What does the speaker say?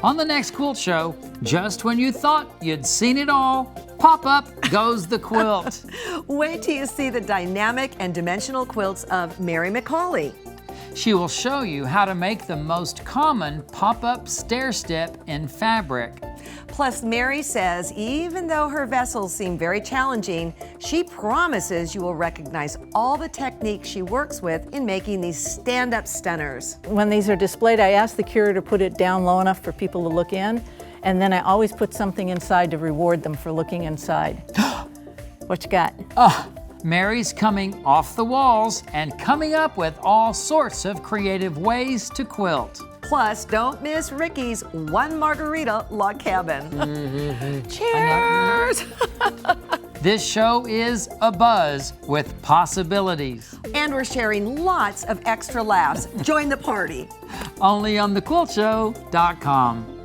On the next Quilt Show, just when you thought you'd seen it all, pop up goes the quilt. Wait till you see the dynamic and dimensional quilts of Mary McCauley. She will show you how to make the most common pop-up stair step in fabric. Plus, Mary says even though her vessels seem very challenging, she promises you will recognize all the techniques she works with in making these stand-up stunners. When these are displayed, I ask the curator to put it down low enough for people to look in, and then I always put something inside to reward them for looking inside. What you got? Mary's coming off the walls and coming up with all sorts of creative ways to quilt. Plus, don't miss Ricky's One Margarita log cabin. Cheers! This show is abuzz with possibilities. And we're sharing lots of extra laughs. Join the party. Only on thequiltshow.com.